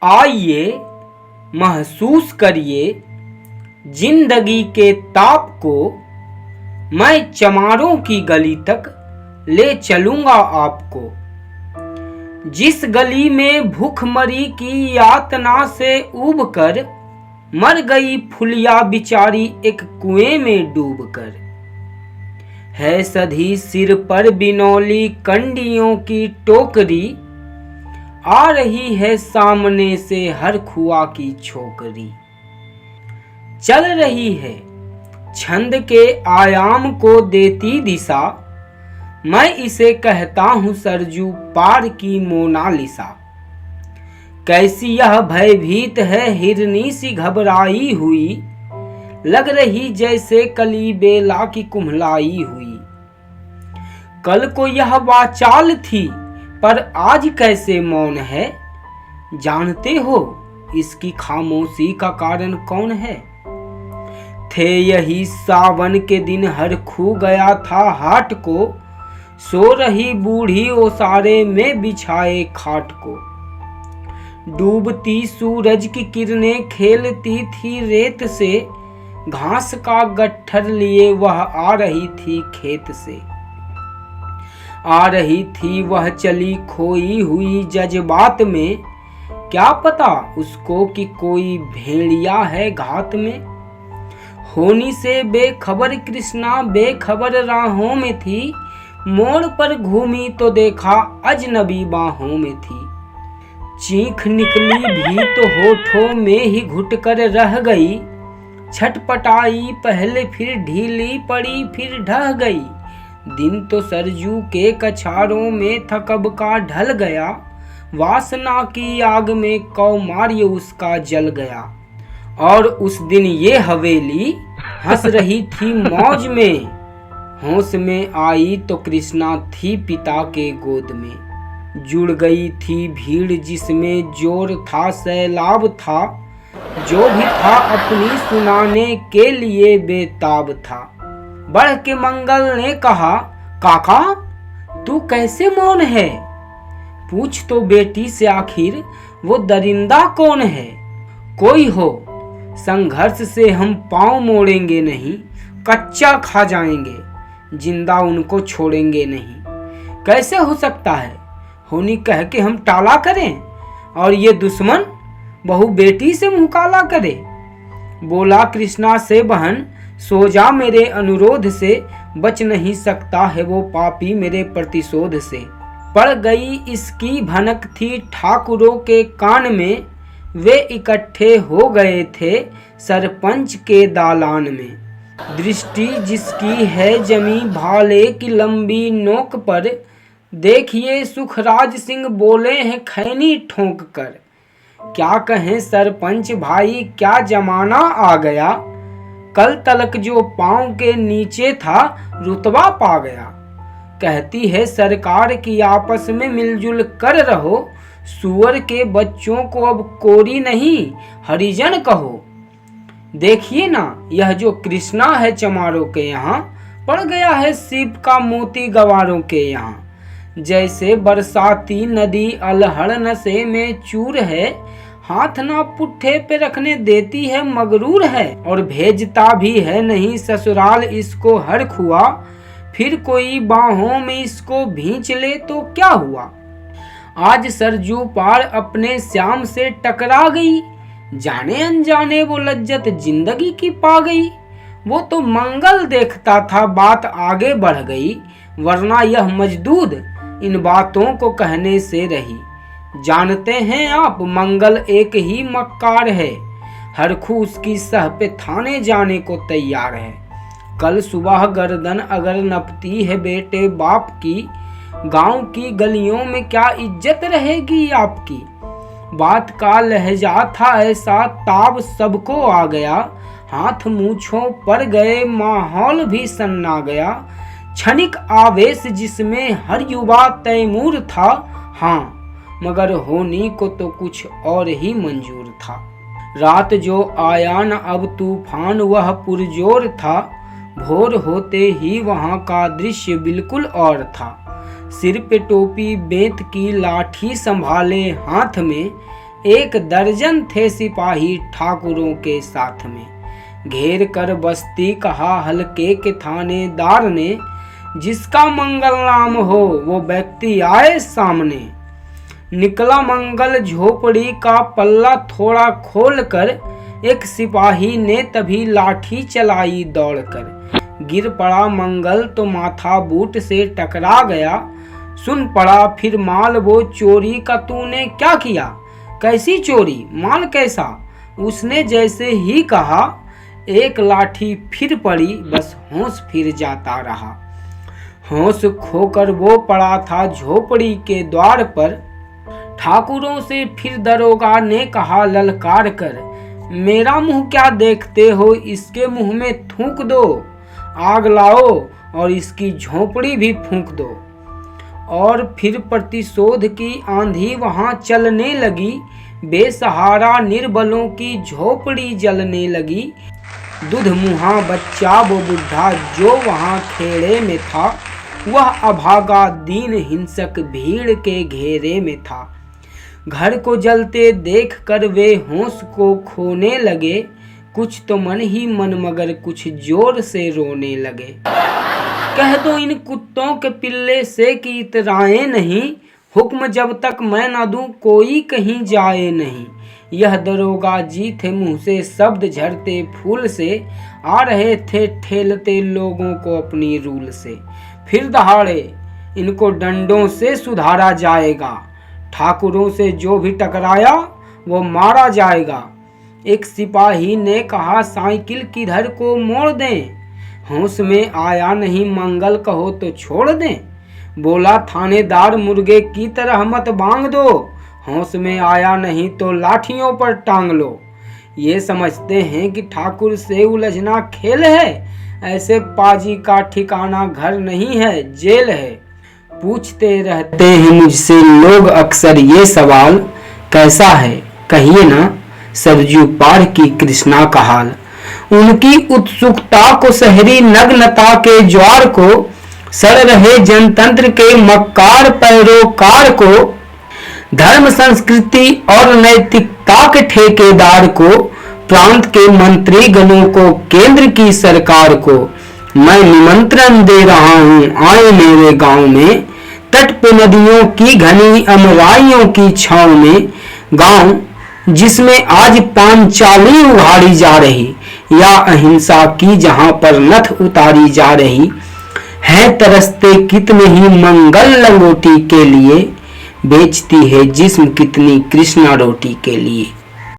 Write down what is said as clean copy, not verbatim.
आइए महसूस करिए जिंदगी के ताप को, मैं चमारों की गली तक ले चलूंगा आपको। जिस गली में भूखमरी की यातना से ऊबकर मर गई फुलिया बिचारी एक कुएं में डूबकर। है सधी सिर पर बिनौली कंडियों की टोकरी, आ रही है सामने से हर खुआ की छोकरी। चल रही है छंद के आयाम को देती दिशा, मैं इसे कहता हूँ सरजू पार की मोनालिसा। कैसी यह भयभीत है हिरनी सी घबराई हुई, लग रही जैसे कली बेला की कुम्हलाई हुई। कल को यह वाचाल थी पर आज कैसे मौन है, जानते हो इसकी खामोशी का कारण कौन है। थे यही सावन के दिन हर खू गया था हाट को, सो रही बूढ़ी ओसारे में बिछाए खाट को। डूबती सूरज की किरणें खेलती थी रेत से, घास का गट्ठर लिए वह आ रही थी खेत से। आ रही थी वह चली खोई हुई जज्बात में, क्या पता उसको कि कोई भेड़िया है घात में। होनी से बेखबर कृष्णा बेखबर राहों में थी, मोड़ पर घूमी तो देखा अजनबी बाहों में थी। चीख निकली भी तो होठों में ही घुट कर रह गई, छटपटाई पहले फिर ढीली पड़ी फिर ढह गई। दिन तो सरजू के कछारों में था कब का ढल गया, वासना की आग में कौमार्य उसका जल गया। और उस दिन ये हवेली हंस रही थी मौज में, होश में आई तो कृष्णा थी पिता के गोद में। जुड़ गई थी भीड़ जिसमें जोर था सैलाब था, जो भी था अपनी सुनाने के लिए बेताब था। बढ़ के मंगल ने कहा, काका तू कैसे मौन है, पूछ तो बेटी से आखिर वो दरिंदा कौन है। कोई हो संघर्ष से हम पांव मोड़ेंगे नहीं, कच्चा खा जाएंगे जिंदा उनको छोड़ेंगे नहीं। कैसे हो सकता है होनी कह के हम टाला करें, और ये दुश्मन बहू बेटी से मुँह काला करे। बोला कृष्णा से बहन सो जा मेरे अनुरोध से, बच नहीं सकता है वो पापी मेरे प्रतिशोध से। पड़ गई इसकी भनक थी ठाकुरों के कान में, वे इकट्ठे हो गए थे सरपंच के दालान में। दृष्टि जिसकी है जमी भाले की लंबी नोक पर, देखिए सुखराज सिंह बोले हैं खैनी ठोंक कर। क्या कहें सरपंच भाई क्या जमाना आ गया, कल तलक जो पांव के नीचे था रुतबा पा गया। कहती है सरकार की आपस में मिलजुल कर रहो, सुअर के बच्चों को अब कोरी नहीं हरिजन कहो। देखिए ना यह जो कृष्णा है चमारों के यहाँ, पड़ गया है सीप का मोती गवारों के यहाँ। जैसे बरसाती नदी अलहड़ नशे में चूर है, हाथ ना पुट्ठे पे रखने देती है मगरूर है। और भेजता भी है नहीं ससुराल इसको हर खुआ, फिर कोई बाहों में इसको भींच ले तो क्या हुआ। आज सरजू पार अपने श्याम से टकरा गई, जाने अनजाने वो लज्जत जिंदगी की पा गई। वो तो मंगल देखता था बात आगे बढ़ गई, वरना यह मजदूद इन बातों को कहने से रही। जानते हैं आप मंगल एक ही मक्कार है, हरखू उसकी सह पे थाने जाने को तैयार है। कल सुबह गर्दन अगर नपती है बेटे बाप की, गांव की गलियों में क्या इज्जत रहेगी आपकी। बात का लहजा था ऐसा ताब सबको आ गया, हाथ मूछों पर गए माहौल भी सन्ना गया। क्षणिक आवेश जिसमें हर युवा तैमूर था, हाँ मगर होनी को तो कुछ और ही मंजूर था। रात जो आया न अब तूफान वह पुरजोर था, भोर होते ही वहाँ का दृश्य बिल्कुल और था। सिर पे टोपी बेंत की लाठी संभाले हाथ में, एक दर्जन थे सिपाही ठाकुरों के साथ में। घेर कर बस्ती कहा हल्के के थानेदार ने, जिसका मंगल नाम हो वो व्यक्ति आए सामने। निकला मंगल झोपड़ी का पल्ला थोड़ा खोल कर, एक सिपाही ने तभी लाठी चलाई दौड़कर। गिर पड़ा मंगल तो माथा बूट से टकरा गया, सुन पड़ा फिर माल वो चोरी का तूने क्या किया। कैसी चोरी, माल कैसा, उसने जैसे ही कहा, एक लाठी फिर पड़ी, बस होश फिर जाता रहा। होश खोकर वो पड़ा था झोपड़ी के द्वार पर। ठाकुरों से फिर दरोगा ने कहा ललकार कर, मेरा मुंह क्या देखते हो, इसके मुंह में थूक दो। आग लाओ और इसकी झोपड़ी भी फूंक दो। और फिर प्रतिशोध की आंधी वहां चलने लगी, बेसहारा निर्बलों की झोपड़ी जलने लगी। दूध मुहा बच्चा वो बुढ़ा जो वहां खेड़े में था, वह अभागा दीन हिंसक भीड़ के घेरे में था। घर को जलते देख कर वे होश को खोने लगे, कुछ तो मन ही मन मगर कुछ जोर से रोने लगे। कह दो इन कुत्तों के पिल्ले से कि इतराए नहीं, हुक्म जब तक मैं न दूं कोई कहीं जाए नहीं। यह दरोगा जी थे मुंह से शब्द झरते फूल से, आ रहे थे ठेलते लोगों को अपनी रूल से। फिर दहाड़े इनको डंडों से सुधारा जाएगा, ठाकुरों से जो भी टकराया वो मारा जाएगा। एक सिपाही ने कहा साइकिल किधर को मोड़ दें, होश में आया नहीं मंगल कहो तो छोड़ दें। बोला थानेदार मुर्गे की तरह मत बांग दो, होश में आया नहीं तो लाठियों पर टांग लो। ये समझते हैं कि ठाकुर से उलझना खेल है, ऐसे पाजी का ठिकाना घर नहीं है जेल है। पूछते रहते हैं मुझसे लोग अक्सर ये सवाल, कैसा है कहिए ना सरजू पार की कृष्णा का हाल। उनकी उत्सुकता को शहरी नग्नता के ज्वार को, सड़ रहे जनतंत्र के मक्कार पैरोकार को, धर्म संस्कृति और नैतिकता के ठेकेदार को, प्रांत के मंत्री गणों को, केंद्र की सरकार को मैं निमंत्रण दे रहा हूँ, आए मेरे गांव में। तट पे नदियों की घनी अमराइयों की छांव में, गांव जिसमें आज पांचाली उघाड़ी जा रही, या अहिंसा की जहां पर नथ उतारी जा रही है। तरसते कितने ही मंगल लंगोटी के लिए, बेचती है जिस्म कितनी कृष्णा रोटी के लिए।